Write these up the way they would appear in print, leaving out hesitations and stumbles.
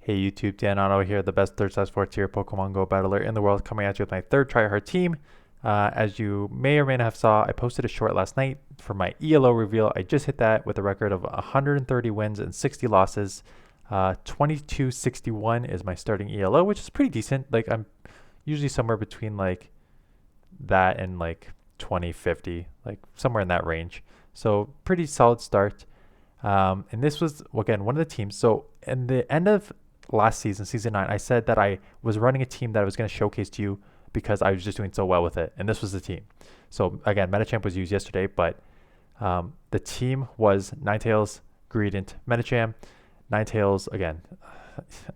Hey YouTube, Dan Otto here, the best 3/4 tier Pokemon Go battler in the world, coming at you with my third tryhard team. As you may or may not have saw, I posted a short last night for my ELO reveal. I just hit that with a record of 130 wins and 60 losses. 2261 is my starting ELO, which is pretty decent. Like I'm usually somewhere between like that and like 2050, like somewhere in that range. So pretty solid start. And this was again one of the teams. So in the end of last season, season 9, I said that I was running a team that I was going to showcase to you because I was just doing so well with it, and this was the team. So again, Medicham was used yesterday, but the team was Ninetales, Greedent, Medicham, Ninetales again.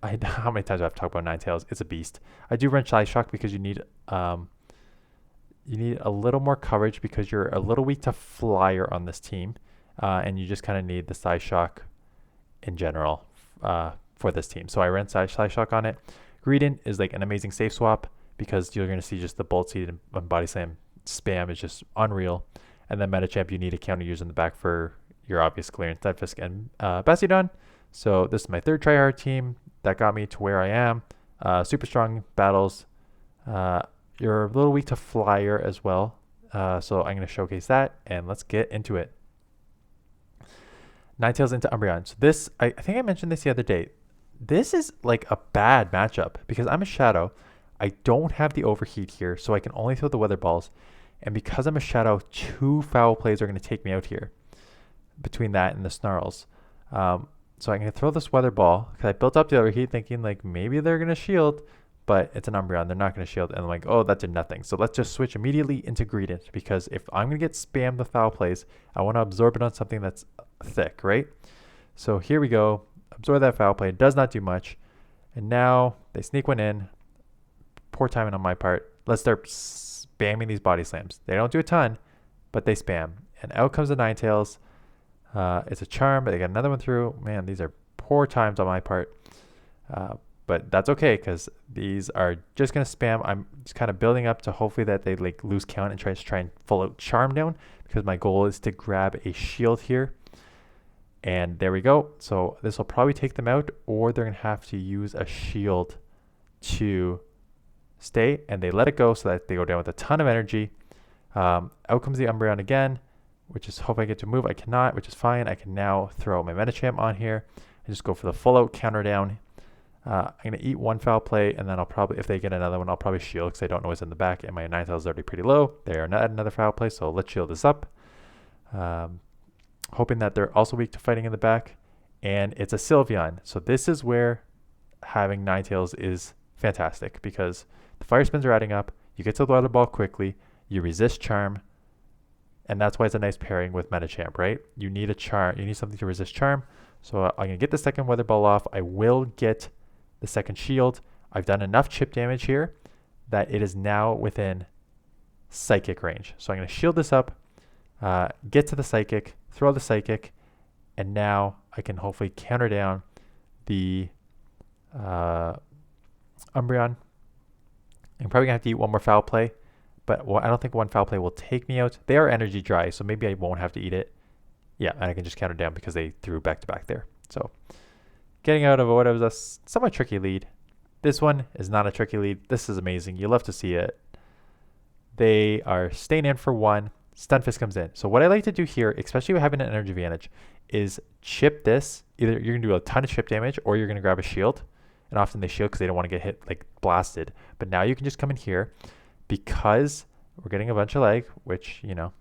How many times do I have to talk about Ninetales? It's a beast. I do run Shy Shock because you need a little more coverage because you're a little weak to Flyer on this team, and you just kind of need the Side Shock in general for this team. So I ran Side Shock on it. Greedent is like an amazing safe swap because you're going to see just the Bolt Seed and Body Slam spam is just unreal. And then Medicham, you need a counter user in the back for your obvious clearance, Deadfisk and Bastiodon. So this is my third tryhard team that got me to where I am. Super strong battles. You're a little weak to Flyer as well. So I'm going to showcase that, and let's get into it. Ninetales into Umbreon. So this, I think I mentioned this the other day. This is like a bad matchup because I'm a Shadow. I don't have the overheat here, so I can only throw the Weather Balls. And because I'm a Shadow, 2 foul plays are going to take me out here between that and the Snarls. So I'm going to throw this Weather Ball because I built up the overheat thinking like maybe they're going to shield, but it's an Umbreon. They're not going to shield. And I'm like, oh, that did nothing. So let's just switch immediately into Greedent because if I'm going to get spammed with foul plays, I want to absorb it on something that's thick, right? So here we go. Absorb that foul play. It does not do much. And now they sneak one in. Poor timing on my part. Let's start spamming these body slams. They don't do a ton, but they spam. And out comes the Ninetales. It's a charm, but they got another one through. Man, these are poor times on my part. But that's okay because these are just going to spam. I'm just kind of building up to hopefully that they like lose count and try and full out charm down because my goal is to grab a shield here. And there we go. So this will probably take them out, or they're going to have to use a shield to stay, and they let it go so that they go down with a ton of energy. Out comes the Umbreon again, which is hope I get to move. I cannot, which is fine. I can now throw my Medicham on here and just go for the full out counter down. I'm going to eat one foul play, and then I'll probably, if they get another one, I'll probably shield because I don't know what's in the back, and my Ninetales is already pretty low. They are not at another foul play, so let's shield this up. Hoping that they're also weak to fighting in the back, and it's a Sylveon. So this is where having Ninetales is fantastic because the fire spins are adding up. You get to the weather ball quickly. You resist charm, and that's why it's a nice pairing with Medicham, right? You need a charm. You need something to resist charm. So I'm gonna get the second weather ball off. I will get the second shield. I've done enough chip damage here that it is now within psychic range. So I'm gonna shield this up, get to the psychic, throw the psychic, and now I can hopefully counter down the Umbreon. I'm probably gonna have to eat one more foul play, but I don't think one foul play will take me out. They are energy dry, so maybe I won't have to eat it. Yeah, and I can just counter down because they threw back to back there. So getting out of what was a somewhat tricky lead. This one is not a tricky lead. This is amazing. You love to see it. They are staying in for one. Stunfisk comes in. So what I like to do here, especially with having an energy advantage, is chip this. Either you're going to do a ton of chip damage or you're going to grab a shield. And often they shield because they don't want to get hit, like blasted. But now you can just come in here because we're getting a bunch of lag, which, you know,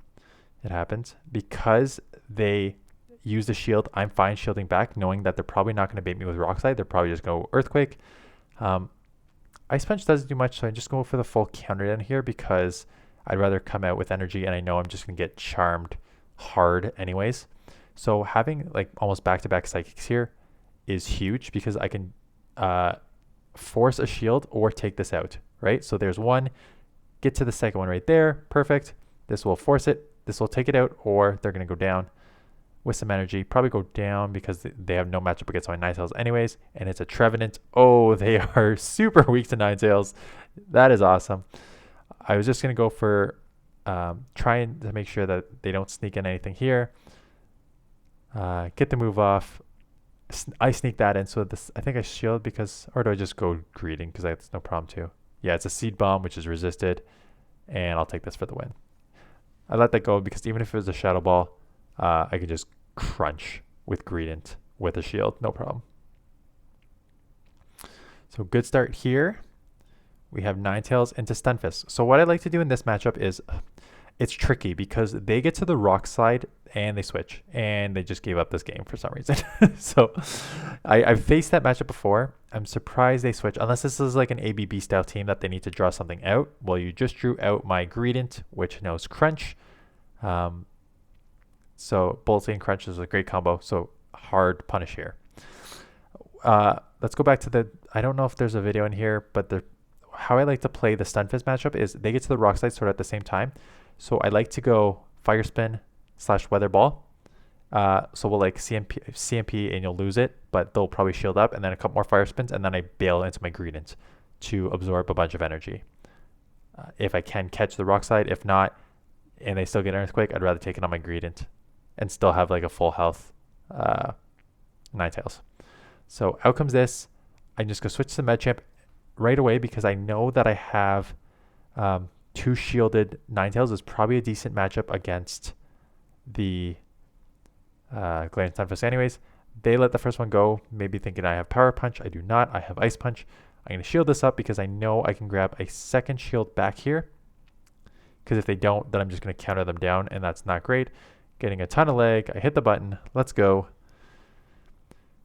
it happens. Because they use the shield, I'm fine shielding back, knowing that they're probably not going to bait me with Rock Slide. They're probably just going to go Earthquake. Ice Punch doesn't do much, so I just go for the full counter down here because I'd rather come out with energy, and I know I'm just going to get charmed hard anyways. So having like almost back-to-back Psychics here is huge because I can force a shield or take this out, right? So there's one, get to the second one right there, perfect. This will force it, this will take it out, or they're going to go down with some energy. Probably go down because they have no matchup against my Ninetales anyways, and it's a Trevenant. Oh, they are super weak to Ninetales. That is awesome. I was just going to go for trying to make sure that they don't sneak in anything here. Get the move off. I sneak that in. So this, I think I shield because, or do I just go Greedent because that's no problem too? Yeah, it's a seed bomb, which is resisted. And I'll take this for the win. I let that go because even if it was a Shadow Ball, I could just crunch with Greedent with a shield. No problem. So good start here. We have Ninetales into Stunfisk. So what I like to do in this matchup is, it's tricky because they get to the rock slide and they switch and they just gave up this game for some reason. So I've faced that matchup before. I'm surprised they switch unless this is like an ABB style team that they need to draw something out. Well, you just drew out my Greedent, which knows Crunch. So Bolty and Crunch is a great combo. So hard punish here. Let's go back to the, I don't know if there's a video in here, but how I like to play the Stunfisk matchup is they get to the rock slide sort of at the same time. So I like to go Fire Spin / Weather Ball. So we'll like CMP and you'll lose it, but they'll probably shield up and then a couple more Fire Spins and then I bail into my Greedent to absorb a bunch of energy. If I can catch the rock slide, if not, and they still get an Earthquake, I'd rather take it on my Greedent and still have like a full health Ninetales. So out comes this. I'm just going to switch to Medicham right away because I know that I have 2 shielded Ninetales is probably a decent matchup against the Glaring Stunfisk anyways. They let the first one go, maybe thinking I have Power Punch. I do not. I have Ice Punch. I'm going to shield this up because I know I can grab a second shield back here. Because if they don't, then I'm just going to counter them down, and that's not great. Getting a ton of leg. I hit the button. Let's go.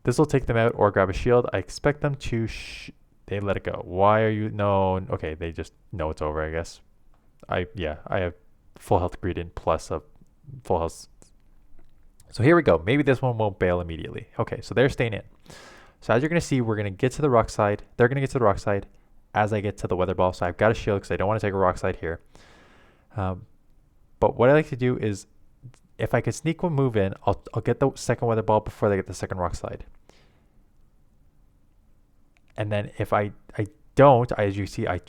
This will take them out or grab a shield. I expect them to... They let it go. Why are you... No. Okay, they just know it's over, I guess. I have full health Greedent plus a full health. So here we go. Maybe this one won't bail immediately. Okay, so they're staying in. So as you're going to see, we're going to get to the rock slide. They're going to get to the rock slide as I get to the weather ball. So I've got a shield because I don't want to take a rock slide here. But what I like to do is, if I could sneak one move in, I'll get the second weather ball before they get the second rock slide. And then if I don't, as you see, I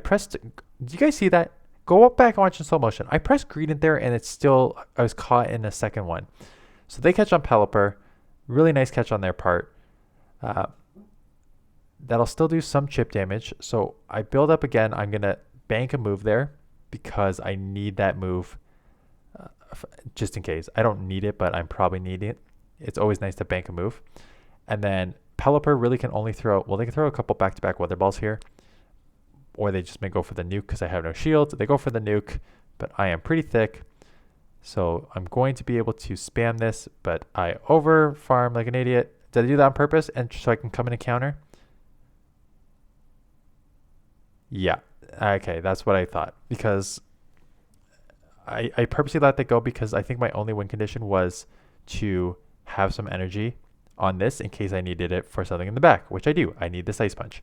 pressed. Did you guys see that? Go up back and watch in slow motion. I pressed Greedent there, and it's still, I was caught in the second one. So they catch on Pelipper. Really nice catch on their part. That'll still do some chip damage. So I build up again. I'm going to bank a move there because I need that move just in case. I don't need it, but I'm probably needing it. It's always nice to bank a move. And then Pelipper really can only throw, well, they can throw a couple back-to-back weather balls here. Or they just may go for the nuke because I have no shield. They go for the nuke, but I am pretty thick. So I'm going to be able to spam this, but I over farm like an idiot. Did I do that on purpose? And so I can come in and counter? Yeah. Okay, that's what I thought. Because I purposely let that go because I think my only win condition was to have some energy on this in case I needed it for something in the back, which I do. I need this Ice Punch.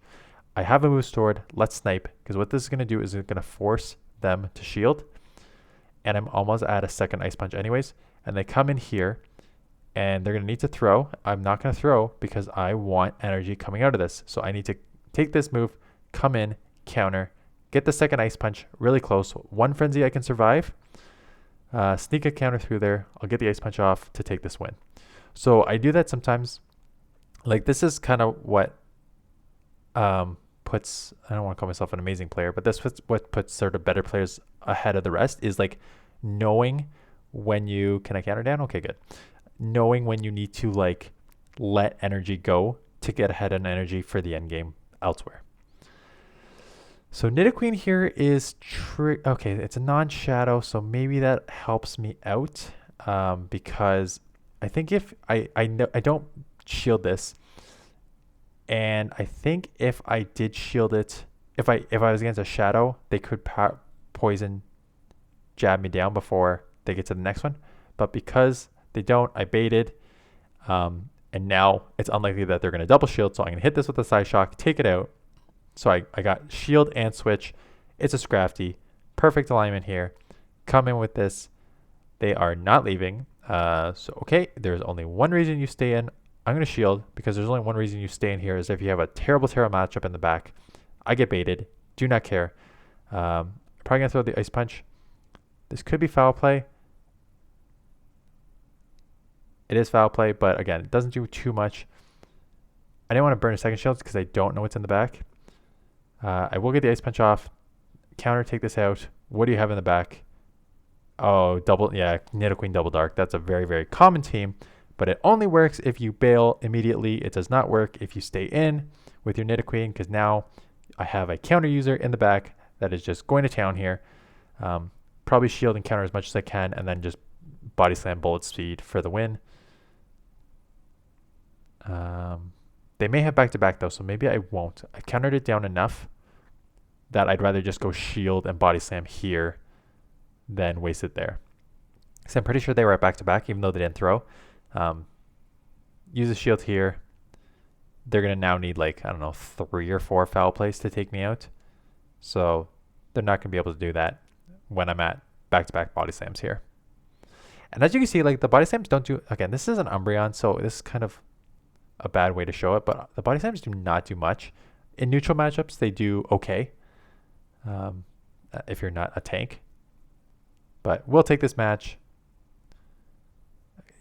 I have a move stored. Let's snipe, because what this is going to do is it's going to force them to shield. And I'm almost at a second Ice Punch anyways. And they come in here, and they're going to need to throw. I'm not going to throw because I want energy coming out of this. So I need to take this move, come in, counter, get the second Ice Punch really close. One Frenzy I can survive. Sneak a counter through there. I'll get the Ice Punch off to take this win. So I do that sometimes. Like, this is kind of what... puts, I don't want to call myself an amazing player, but this is what puts sort of better players ahead of the rest, is like knowing when you, can I counter down? Okay, good. Knowing when you need to like let energy go to get ahead on energy for the end game elsewhere. So Nidoqueen here is, okay, it's a non-shadow, so maybe that helps me out because I think if I don't shield this, and I think if I did shield it, if I was against a shadow, they could poison jab me down before they get to the next one. But because they don't, I baited. And now it's unlikely that they're going to double shield. So I'm going to hit this with a side shock, take it out. So I got shield and switch. It's a Scrafty. Perfect alignment here. Come in with this. They are not leaving. So, okay, there's only one reason you stay in. I'm going to shield because there's only one reason you stay in here is if you have a terrible matchup in the back. I get baited. Do not care. Probably going to throw the Ice Punch. This could be foul play. It is foul play, but again, it doesn't do too much. I didn't want to burn a second shield because I don't know what's in the back. I will get the ice punch off. Counter, take this out. What do you have in the back? Oh, Nidoqueen Double Dark. That's a very, very common team, but it only works if you bail immediately. It does not work if you stay in with your Nidoqueen, because now I have a counter user in the back that is just going to town here. Probably shield and counter as much as I can, and then just body slam bullet speed for the win. They may have back-to-back though, so maybe I won't. I've countered it down enough that I'd rather just go shield and body slam here than waste it there. So I'm pretty sure they were at back-to-back, even though they didn't throw. Use a shield here. They're going to now need like, I don't know, 3 or 4 foul plays to take me out. So they're not going to be able to do that when I'm at back-to-back body slams here. And as you can see, like the body slams don't do, again, this is an Umbreon, so this is kind of a bad way to show it, but the body slams do not do much. In neutral matchups, they do okay if you're not a tank. But we'll take this match.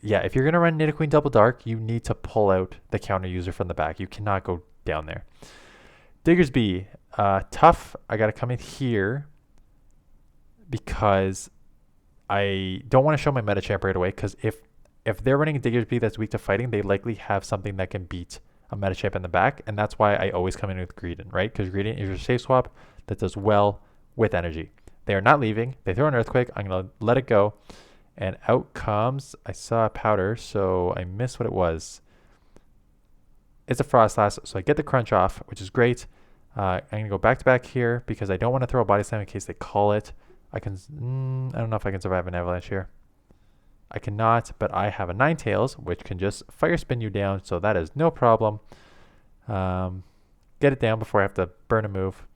Yeah, if you're going to run Nidoqueen Double Dark, you need to pull out the counter user from the back. You cannot go down there. Diggersby, tough. I got to come in here because I don't want to show my Medicham right away, because if they're running a Diggersby that's weak to fighting, they likely have something that can beat a Medicham in the back, and that's why I always come in with Greedent, right? Because Greedent is your safe swap that does well with energy. They are not leaving. They throw an Earthquake. I'm going to let it go, and out comes, I saw a Powder, so I missed what it was. It's a Frostlass, so I get the Crunch off, which is great. I'm going to go back-to-back here because I don't want to throw a Body Slam in case they call it. I don't know if I can survive an Avalanche here. I cannot, but I have a Ninetales, which can just fire spin you down, so that is no problem. Get it down before I have to burn a move.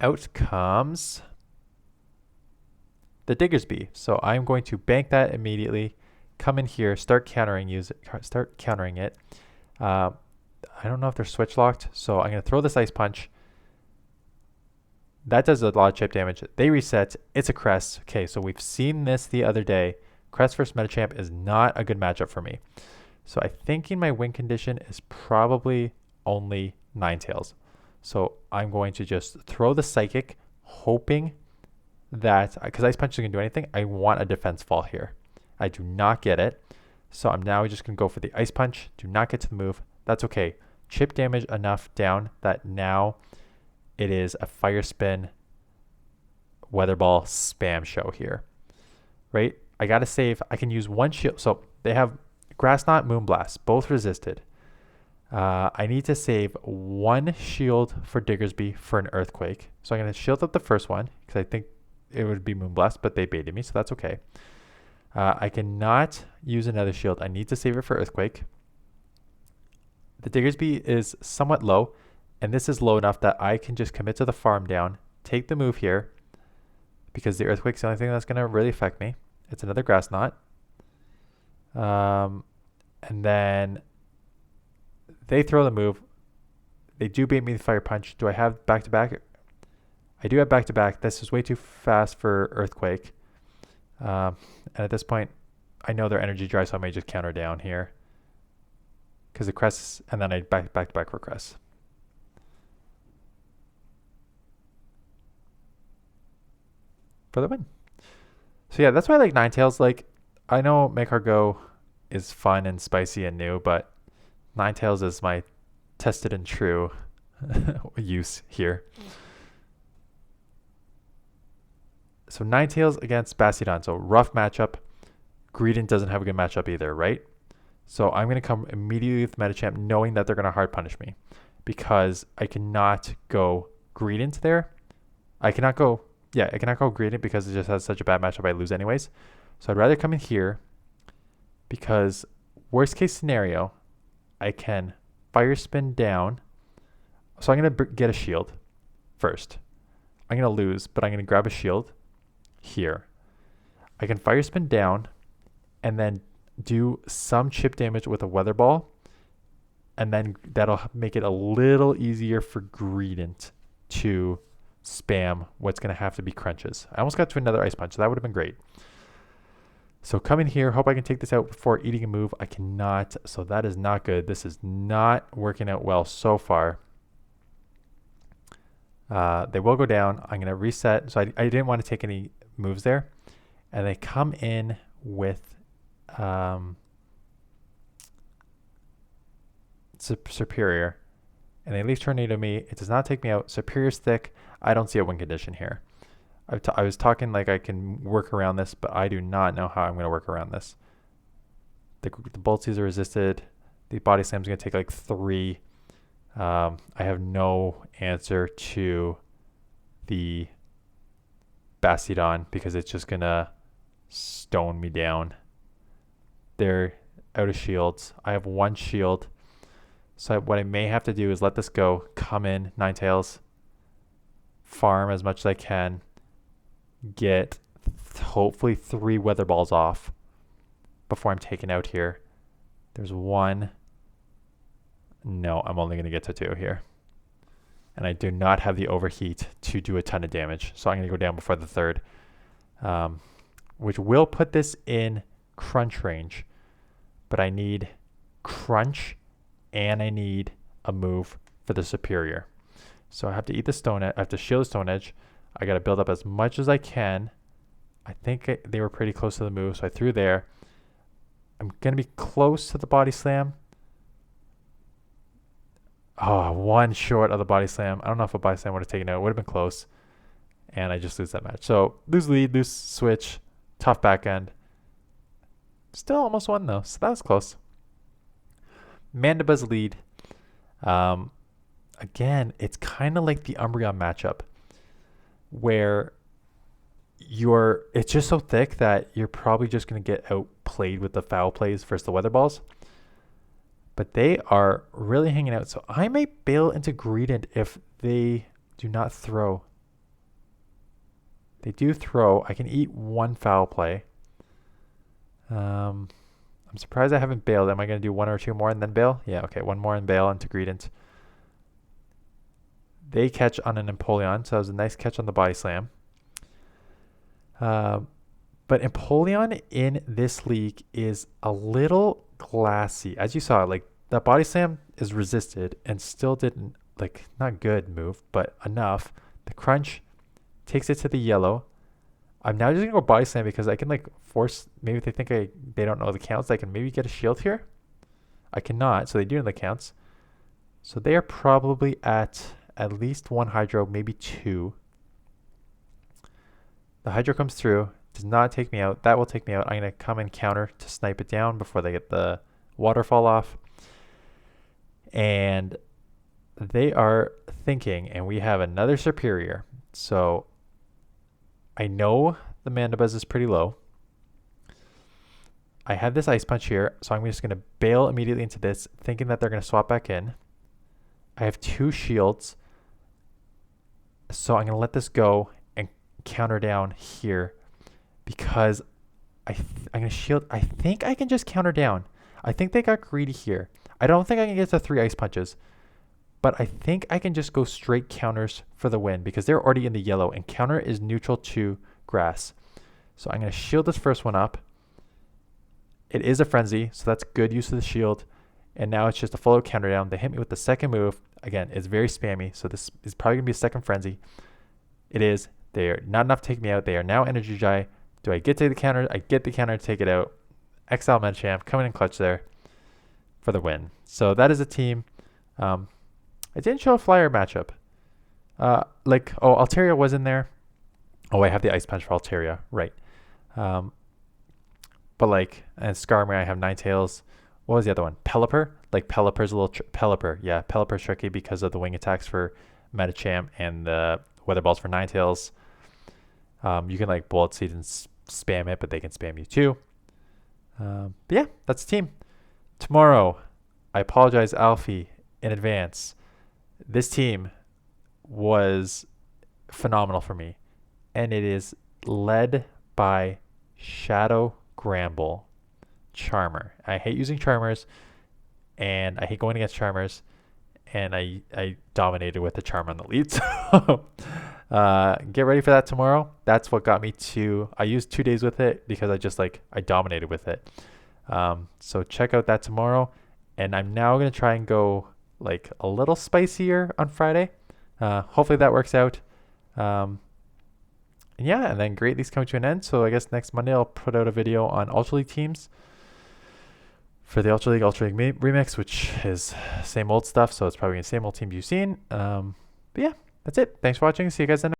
Out comes the Diggersby. So I'm going to bank that immediately. Come in here, start countering it. I don't know if they're switch locked, so I'm going to throw this Ice Punch. That does a lot of chip damage. They reset. It's a Crest. Okay, so we've seen this the other day. Crest versus Medicham is not a good matchup for me. So I think in my win condition is probably only Ninetales. So I'm going to just throw the Psychic, hoping that, because Ice Punch isn't going to do anything, I want a Defense Fall here. I do not get it. So I'm now just going to go for the Ice Punch. Do not get to the move. That's okay. Chip damage enough down that now it is a Fire Spin, Weather Ball spam show here, right? I got to save. I can use one shield. So they have Grass Knot, Moonblast, both resisted. I need to save one shield for Diggersby for an Earthquake. So I'm going to shield up the first one because I think it would be Moonblast, but they baited me, so that's okay. I cannot use another shield. I need to save it for Earthquake. The Diggersby is somewhat low, and this is low enough that I can just commit to the farm down, take the move here, because the Earthquake's the only thing that's going to really affect me. It's another Grass Knot. And then they throw the move. They do bait me the Fire Punch. Do I have back-to-back? I do have back-to-back. This is way too fast for Earthquake. And at this point, I know their energy dry, so I may just counter down here. Because the Crest, and then I back-to-back for Crest. For the win. So yeah, that's why I like Ninetales. Like, I know Make Her Go is fun and spicy and new, but Ninetales is my tested and true use here. So Ninetales against Bastiodon. So rough matchup. Greedent doesn't have a good matchup either, right? So I'm going to come immediately with Medicham knowing that they're going to hard punish me because I cannot go Greedent there. I cannot go Greedent because it just has such a bad matchup I lose anyways. So I'd rather come in here because worst case scenario, I can Fire Spin down. So I'm going to get a shield first. I'm going to lose, but I'm going to grab a shield here. I can Fire Spin down and then do some chip damage with a Weather Ball, and then that'll make it a little easier for Greedent to spam what's going to have to be crunches. I almost got to another Ice Punch, so that would have been great. So come in here, hope I can take this out before eating a move. I cannot, so that is not good. This is not working out well so far. They will go down. I'm going to reset. So I didn't want to take any moves there. And they come in with Superior. And they leave Tornado me. It does not take me out. Superior's thick. I don't see a win condition here. I was talking like I can work around this, but I do not know how I'm going to work around this. The Bolt Seas are resisted. The Body Slam's going to take like 3. I have no answer to the Bastiodon because it's just going to stone me down. They're out of shields. I have 1 shield. So what I may have to do is let this go, come in, Ninetales, farm as much as I can, get hopefully 3 Weather Balls off before I'm taken out here. There's 1. No, I'm only going to get to 2 here. And I do not have the overheat to do a ton of damage. So I'm going to go down before the 3rd, which will put this in crunch range. But I need crunch and I need a move for the Superior. So I have to eat the Stone Edge. I have to shield the Stone Edge. I got to build up as much as I can. I think they were pretty close to the move, so I threw there. I'm going to be close to the Body Slam. Oh, 1 short of the Body Slam. I don't know if a Body Slam would have taken it. It would have been close. And I just lose that match. So lose lead, lose switch, tough back end. Still almost won though, so that was close. Mandiba's lead. Again, it's kind of like the Umbreon matchup where it's just so thick that you're probably just going to get outplayed with the foul plays versus the Weather Balls. But they are really hanging out. So I may bail into Greedent if they do not throw. They do throw. I can eat 1 foul play. I'm surprised I haven't bailed. Am I going to do 1 or 2 more and then bail? Yeah, okay. 1 more and bail into Greedent. They catch on an Empoleon, so that was a nice catch on the Body Slam. But Empoleon in this league is a little glassy. As you saw, like that Body Slam is resisted and still didn't, like, not good move, but enough. The Crunch takes it to the yellow. I'm now just going to go Body Slam because I can like force, maybe if they think they don't know the counts, I can maybe get a shield here. I cannot, so they do know the counts. So they are probably at least 1 Hydro, maybe 2. The Hydro comes through, does not take me out. That will take me out. I'm going to come and counter to snipe it down before they get the waterfall off. And they are thinking, and we have another Superior. So I know the Mandibuzz is pretty low. I have this Ice Punch here, so I'm just going to bail immediately into this, thinking that they're going to swap back in. I have 2 shields. So I'm going to let this go and counter down here because I'm going to shield. I think I can just counter down. I think they got greedy here. I don't think I can get to 3 Ice Punches, but I think I can just go straight counters for the win because they're already in the yellow and counter is neutral to grass. So I'm going to shield this first one up. It is a Frenzy, so that's good use of the shield. And now it's just a follow counter down. They hit me with the second move. Again, it's very spammy, so this is probably going to be a second Frenzy. It is. They are not enough to take me out. They are now Energy Jai. Do I get to the counter? I get the counter to take it out. Exile Medicham coming in clutch there for the win. So that is a team. I didn't show a Flyer matchup. Altaria was in there. Oh, I have the Ice Punch for Altaria. Right. And Skarmory, I have Ninetales. What was the other one? Pelipper? Like Pelipper's a little... Pelipper. Yeah, Pelipper's tricky because of the wing attacks for Medicham and the Weather Balls for Ninetales. You can like Bullet Seed and spam it, but they can spam you too. But yeah, that's the team. Tomorrow, I apologize, Alfie, in advance. This team was phenomenal for me. And it is led by Shadow Gramble Charmer. I hate using Charmers, and I hate going against Charmers, and I dominated with the Charmer on the lead. So Get ready for that tomorrow. That's what got me to. I used 2 days with it because I dominated with it. So check out that tomorrow, and I'm now gonna try and go like a little spicier on Friday. Hopefully that works out. Um, yeah, and then Great League's coming to an end. So I guess next Monday I'll put out a video on Ultra League teams for the Ultra League remix, which is same old stuff. So it's probably the same old teams you've seen. But yeah, that's it. Thanks for watching. See you guys then.